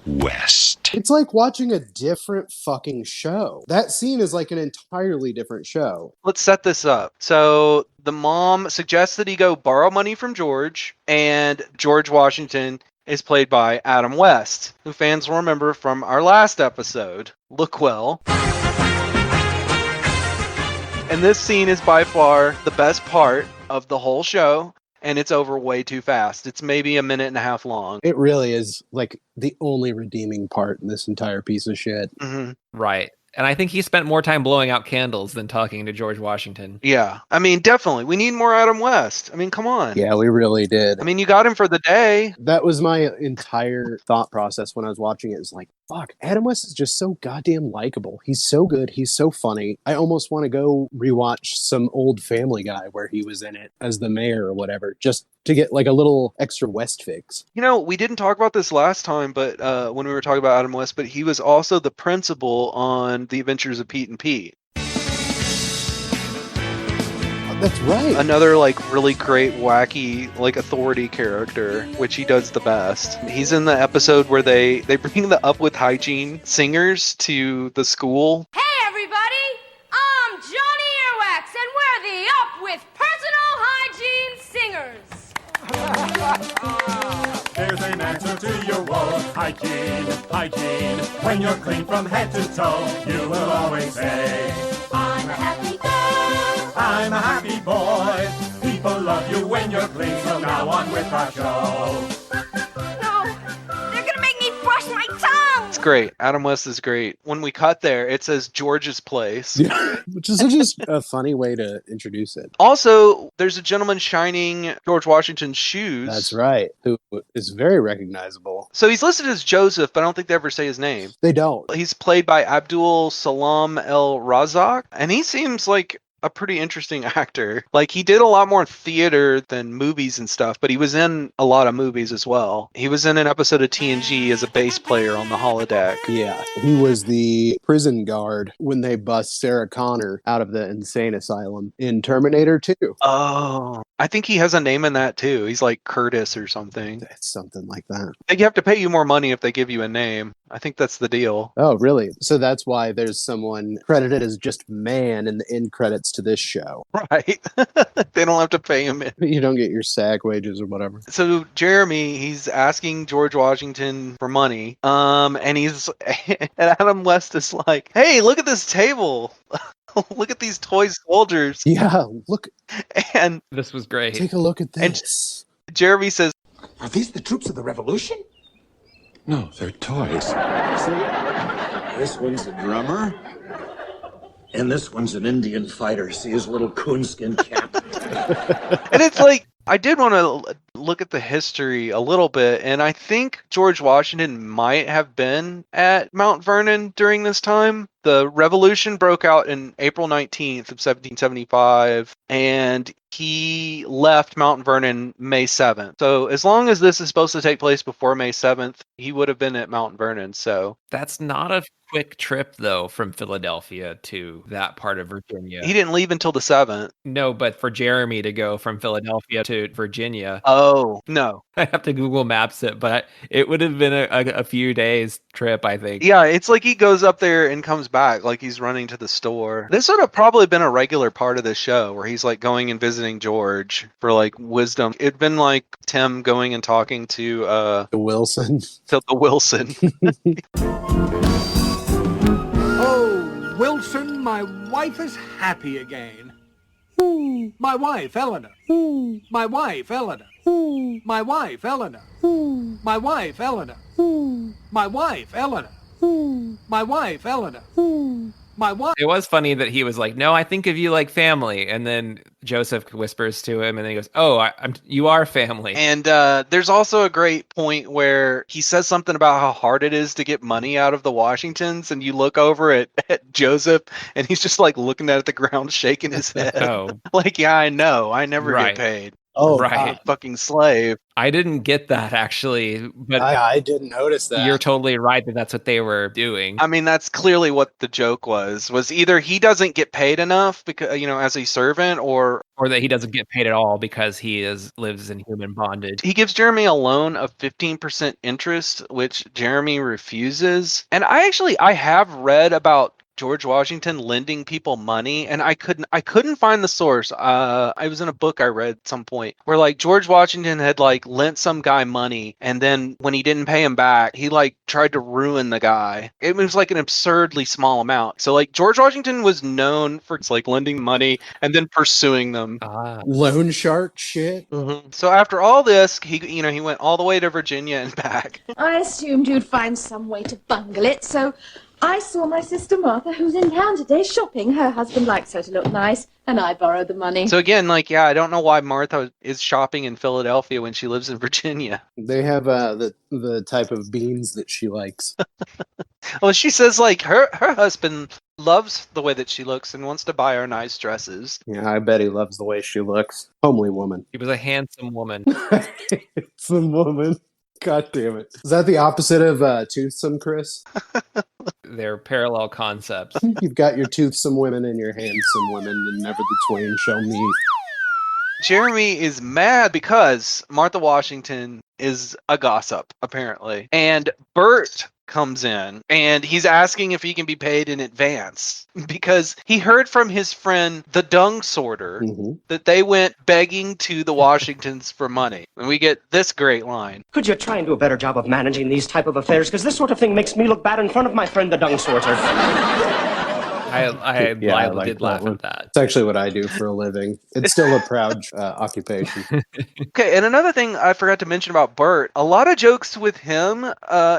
West.
It's like watching a different fucking show. That scene is like an entirely different show.
Let's set this up. So the mom suggests that he go borrow money from George, and George Washington is played by Adam West, who fans will remember from our last episode, Look Well. And this scene is by far the best part of the whole show, and it's over way too fast. It's maybe a minute and a half long.
It really is like the only redeeming part in this entire piece of shit.
Mm-hmm.
Right. And I think he spent more time blowing out candles than talking to George Washington.
Yeah. I mean, definitely. We need more Adam West. I mean, come on.
Yeah, we really did.
I mean, you got him for the day.
That was my entire thought process when I was watching it. It's like, fuck, Adam West is just so goddamn likable. He's so good. He's so funny. I almost want to go rewatch some old Family Guy where he was in it as the mayor or whatever, just to get like a little extra West fix.
You know, we didn't talk about this last time, but when we were talking about Adam West, but he was also the principal on The Adventures of Pete and Pete.
That's right.
Another like really great wacky like authority character, which he does the best. He's in the episode where they bring the Up With Hygiene singers to the school.
Hey everybody, I'm Johnny Earwax and we're the Up With Personal Hygiene Singers.
There's an answer to your woes. Hygiene, hygiene. When you're clean from head to toe, you will always say, I'm a happy girl. I'm a happy boy. People love you when you're clean, so now on with our show.
No, they're gonna make me brush my tongue.
It's great. Adam West is great. When we cut there, it says George's Place.
Which is just a funny way to introduce it.
Also, there's a gentleman shining George Washington's shoes.
That's right. Who is very recognizable.
So he's listed as Joseph, but I don't think they ever say his name.
They don't.
He's played by Abdul Salam El Razak, and he seems like a pretty interesting actor. Like, he did a lot more theater than movies and stuff, but he was in a lot of movies as well. He was in an episode of TNG as a bass player on the holodeck.
Yeah, he was the prison guard when they bust Sarah Connor out of the insane asylum in Terminator 2.
Oh, I think he has a name in that too. He's like Curtis or something.
It's something like that.
They have to pay you more money if they give you a name. I think that's the deal.
Oh, really? So that's why there's someone credited as just man in the end credits to this show.
Right. They don't have to pay him.
You don't get your SAG wages or whatever.
So Jeremy, he's asking George Washington for money. And he's and Adam West is like, hey, look at this table. Look at these toy soldiers.
Yeah, look.
And
this was great.
Take a look at this.
And Jeremy says,
are these the troops of the revolution?
No, they're toys.
See, this one's a drummer, and this one's an Indian fighter. See his little coonskin cap?
And it's like, I did want to look at the history a little bit, and I think George Washington might have been at Mount Vernon during this time. The revolution broke out in April 19th of 1775, and he left Mount Vernon May 7th. So as long as this is supposed to take place before May 7th, he would have been at Mount Vernon. So
that's not a quick trip, though, from Philadelphia to that part of Virginia.
He didn't leave until the 7th.
No, but for Jeremy to go from Philadelphia to Virginia.
Oh, no.
I have to Google Maps it, but it would have been a few days trip, I think.
Yeah, it's like he goes up there and comes back like he's running to the store. This would have probably been a regular part of the show where he's like going and visiting George for like wisdom. It'd been like Tim going and talking to
the Wilson.
To the Wilson.
Oh, Wilson, my wife is happy again. Ooh, my wife, Eleanor. Ooh, my wife, Eleanor. Ooh, my wife, Eleanor. Ooh, my wife, Eleanor. Ooh, my wife, Eleanor. Ooh, my wife, Eleanor. Ooh, my wife.
It was funny that he was like, "No, I think of you like family," and then Joseph whispers to him, and then he goes, "Oh, you are family."
And there's also a great point where he says something about how hard it is to get money out of the Washingtons, and you look over at Joseph, and he's just like looking at the ground, shaking his head.
Oh,
like, yeah, I know, I never get paid.
Oh,
right.
Fucking slave.
I didn't get that, actually, but
I didn't notice that.
You're totally right that that's what they were doing.
I mean, that's clearly what the joke was either he doesn't get paid enough because, as a servant, or
that he doesn't get paid at all because he lives in human bondage.
He gives Jeremy a loan of 15% interest, which Jeremy refuses. And I have read about George Washington lending people money, and I couldn't find the source. I was in a book I read at some point where like George Washington had like lent some guy money, and then when he didn't pay him back, he like tried to ruin the guy. It was like an absurdly small amount. So like George Washington was known for like lending money and then pursuing them.
Loan shark shit.
So after all this, he went all the way to Virginia and back.
I assumed you'd find some way to bungle it, so I saw my sister Martha, who's in town today, shopping. Her husband likes her to look nice, and I borrowed the money.
So again, like, yeah, I don't know why Martha is shopping in Philadelphia when she lives in Virginia.
They have the type of beans that she likes.
Well, she says like her husband loves the way that she looks and wants to buy her nice dresses.
Yeah, I bet he loves the way she looks. Homely woman.
He was a handsome woman.
Handsome woman. God damn it. Is that the opposite of toothsome, Chris?
They're parallel concepts.
You've got your toothsome women and your handsome women, and never the twain shall meet.
Jeremy is mad because Martha Washington is a gossip, apparently. And Bert comes in and he's asking if he can be paid in advance because he heard from his friend, the dung sorter, that they went begging to the Washingtons for money. And we get this great line.
Could you try and do a better job of managing these type of affairs? Because this sort of thing makes me look bad in front of my friend, the dung sorter.
I did laugh at that.
It's actually what I do for a living. It's still a proud occupation.
Okay, and another thing I forgot to mention about Bert, a lot of jokes with him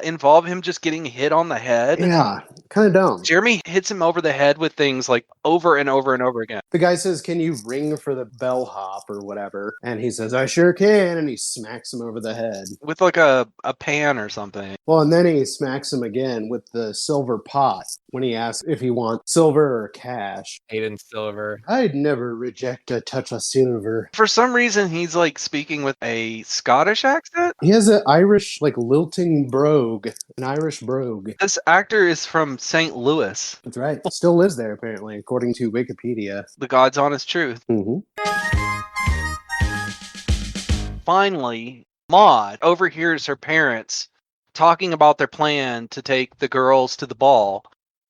involve him just getting hit on the head.
Yeah, kind of dumb.
Jeremy hits him over the head with things like over and over and over again.
The guy says, "Can you ring for the bellhop or whatever?" And he says, "I sure can." And he smacks him over the head.
With like a pan or something.
Well, and then he smacks him again with the silver pot when he asks if he wants silver or cash.
Hayden Silver.
I'd never reject a touch of silver.
For some reason, he's like speaking with a Scottish accent.
He has an Irish, like lilting brogue, an Irish brogue.
This actor is from St. Louis.
That's right. Still lives there, apparently, according to Wikipedia.
The God's honest truth. Finally, Maud overhears her parents talking about their plan to take the girls to the ball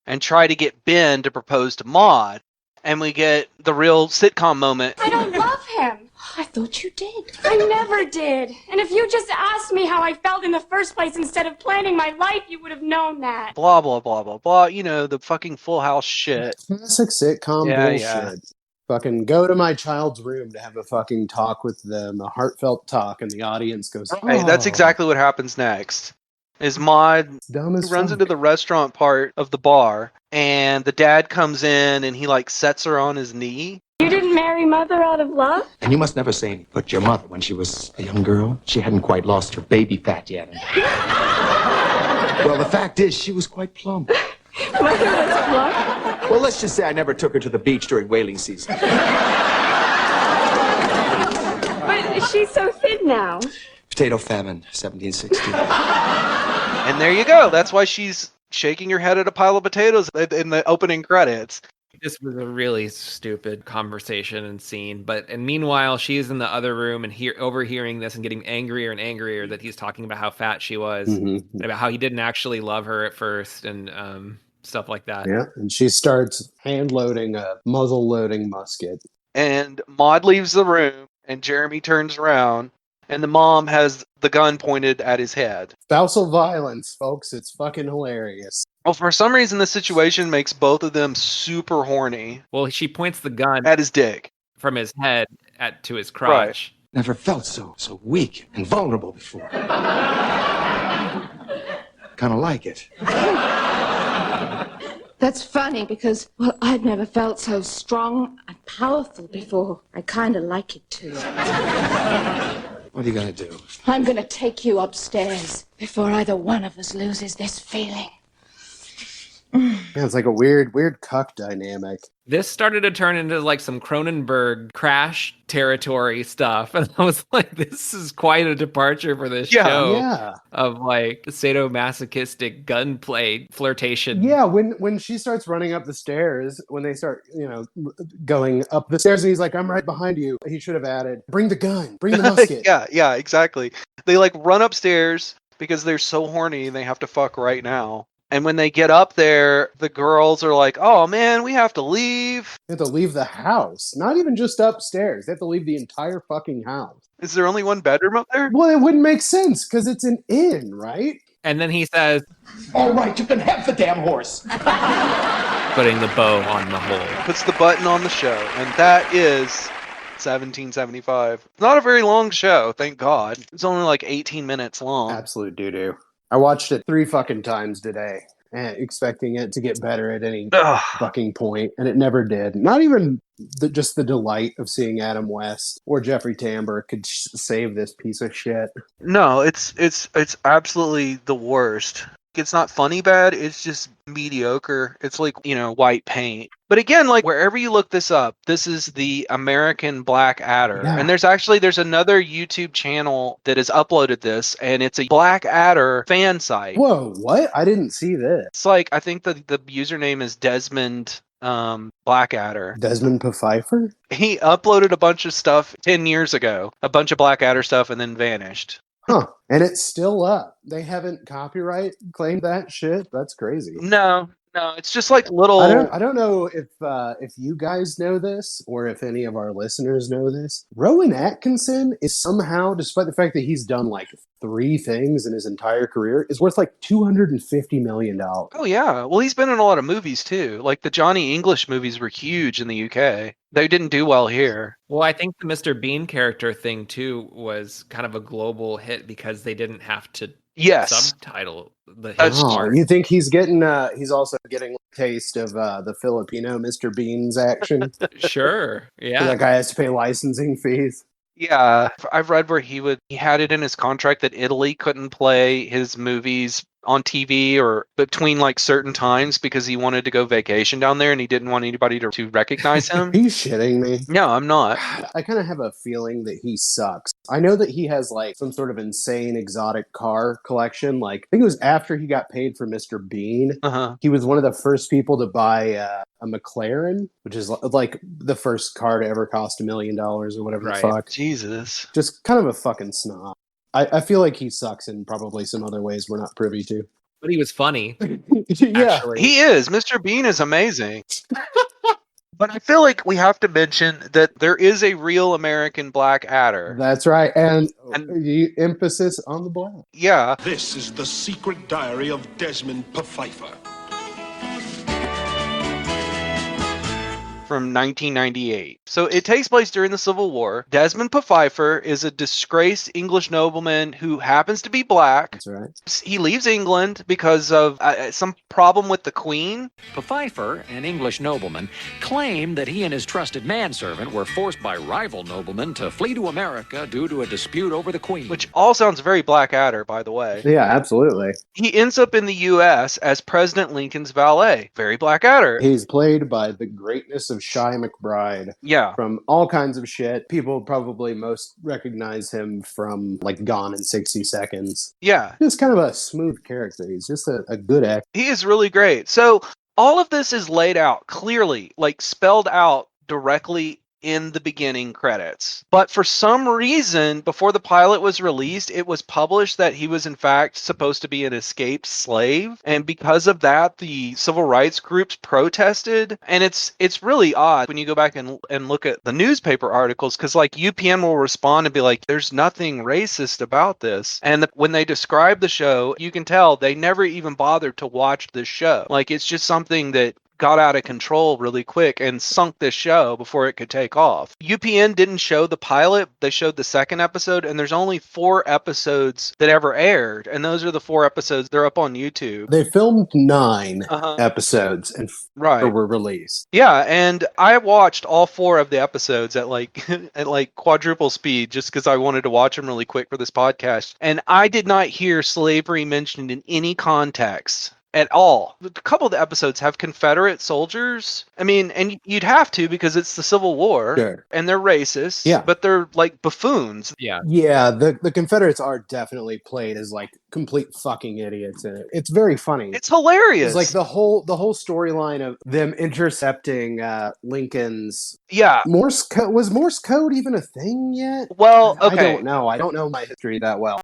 and try to get Ben to propose to Maud. And we get the real sitcom moment.
I don't love him.
I thought you did.
I never did. And if you just asked me how I felt in the first place instead of planning my life, you would have known that.
Blah, blah, blah, blah, blah. You know, the fucking Full House shit.
Classic sitcom bullshit. Yeah. Fucking go to my child's room to have a fucking talk with them, a heartfelt talk, and the audience goes,
Right, that's exactly what happens next. Is Maud runs into the restaurant part of the bar, and the dad comes in and he like sets her on his knee.
You didn't marry Mother out of love?
And you must never say anything. But your mother, when she was a young girl, she hadn't quite lost her baby fat yet. Well, the fact is, she was quite plump.
Mother was plump?
Well, let's just say I never took her to the beach during whaling season.
But she's so thin now.
Potato famine, 1760.
And there you go. That's why she's shaking her head at a pile of potatoes in the opening credits.
This was a really stupid conversation and scene, and meanwhile, she's in the other room and overhearing this and getting angrier and angrier that he's talking about how fat she was, and about how he didn't actually love her at first, and stuff like that.
Yeah, and she starts hand-loading a muzzle-loading musket.
And Maud leaves the room, and Jeremy turns around, and the mom has the gun pointed at his head.
Spousal violence, folks. It's fucking hilarious.
Well, for some reason, this situation makes both of them super horny.
Well, she points the gun
at his dick
from his head to his crotch.
Right. Never felt so weak and vulnerable before. Kind of like it.
That's funny because, well, I've never felt so strong and powerful before. I kind of like it too.
What are you going to do?
I'm going to take you upstairs before either one of us loses this feeling.
Yeah, it's like a weird cuck dynamic.
This started to turn into like some Cronenberg Crash territory stuff. And I was like, this is quite a departure for this show.
Yeah.
Of like sadomasochistic gunplay flirtation.
Yeah, when she starts running up the stairs, when they start, going up the stairs, and he's like, "I'm right behind you." He should have added, "Bring the gun, bring the musket."
Yeah, exactly. They like run upstairs because they're so horny and they have to fuck right now. And when they get up there, the girls are like, oh man, we have to leave.
They have to leave the house. Not even just upstairs. They have to leave the entire fucking house.
Is there only one bedroom up there?
Well, it wouldn't make sense because it's an inn, right?
And then he says,
All right, you can have the damn horse.
putting the bow on the hole.
Puts the button on the show. And that is 1775. Not a very long show, thank God. It's only like 18 minutes long.
Absolute doo-doo. I watched it 3 fucking times today, and expecting it to get better at any fucking point, and it never did. Not even just the delight of seeing Adam West or Jeffrey Tambor could save this piece of shit.
No, it's absolutely the worst. It's not funny bad, it's just mediocre. It's like, white paint. But again, like wherever you look this up, this is the American Black Adder.
Yeah.
And there's another YouTube channel that has uploaded this, and it's a Black Adder fan site.
Whoa, what? I didn't see this.
It's like, I think the username is Desmond Blackadder.
Desmond Pfeiffer?
He uploaded a bunch of stuff 10 years ago, a bunch of Blackadder stuff, and then vanished.
Huh. And it's still up. They haven't copyright claimed that shit? That's crazy.
No, it's just like little...
I don't know if you guys know this or if any of our listeners know this. Rowan Atkinson is somehow, despite the fact that he's done like 3 things in his entire career, is worth like $250 million.
Oh, yeah. Well, he's been in a lot of movies, too. Like the Johnny English movies were huge in the UK. They didn't do well here.
Well, I think the Mr. Bean character thing, too, was kind of a global hit because they didn't have to subtitle the hit part.
You think he's getting, he's also getting a taste of the Filipino Mr. Bean's action?
Sure, yeah.
That guy has to pay licensing fees.
Yeah, I've read where he had it in his contract that Italy couldn't play his movies on TV or between like certain times because he wanted to go vacation down there and he didn't want anybody to recognize him.
Are you shitting me?
No, I'm not.
I kind of have a feeling that he sucks. I know that he has like some sort of insane exotic car collection. Like I think it was after he got paid for Mr. Bean. He was one of the first people to buy a McLaren, which is like the first car to ever cost $1 million or whatever the fuck.
Jesus.
Just kind of a fucking snob. I feel like he sucks in probably some other ways we're not privy to.
But he was funny.
Yeah.
Actually.
He is. Mr. Bean is amazing. But I feel like we have to mention that there is a real American Black Adder.
That's right. And the emphasis on the black.
Yeah.
This is the secret diary of Desmond Pfeiffer.
From 1998. So it takes place during the Civil War. Desmond Pfeiffer is a disgraced English nobleman who happens to be black.
That's right.
He leaves England because of some problem with the Queen.
Pfeiffer, an English nobleman, claimed that he and his trusted manservant were forced by rival noblemen to flee to America due to a dispute over the Queen.
Which all sounds very Blackadder, by the way.
Yeah, absolutely.
He ends up in the U.S. as President Lincoln's valet. Very Blackadder.
He's played by the greatness of Shy McBride.
Yeah.
From all kinds of shit. People probably most recognize him from like Gone in 60 Seconds.
Yeah.
He's kind of a smooth character. He's just a good actor.
He is really great. So all of this is laid out clearly, like spelled out directly in the beginning credits. But for some reason, before the pilot was released, it was published that he was in fact supposed to be an escaped slave. And because of that, the civil rights groups protested. And it's really odd when you go back and look at the newspaper articles, because like UPN will respond and be like, there's nothing racist about this. And when they describe the show, you can tell they never even bothered to watch the show. Like it's just something that got out of control really quick and sunk this show before it could take off. UPN didn't show the pilot. They showed the second episode, and there's only 4 episodes that ever aired. And those are the 4 episodes. They're up on YouTube.
They filmed 9 episodes and were released.
Yeah, and I watched all 4 of the episodes at like quadruple speed just because I wanted to watch them really quick for this podcast. And I did not hear slavery mentioned in any context at all. A couple of the episodes have Confederate soldiers. I mean, and you'd have to because it's the Civil War.
Sure.
And they're racist.
Yeah.
But they're like buffoons.
Yeah.
Yeah, the Confederates are definitely played as like complete fucking idiots in it. It's very funny.
It's hilarious.
It's like the whole storyline of them intercepting Lincoln's Morse code. Was Morse code even a thing yet?
Well, okay.
I don't know my history that well.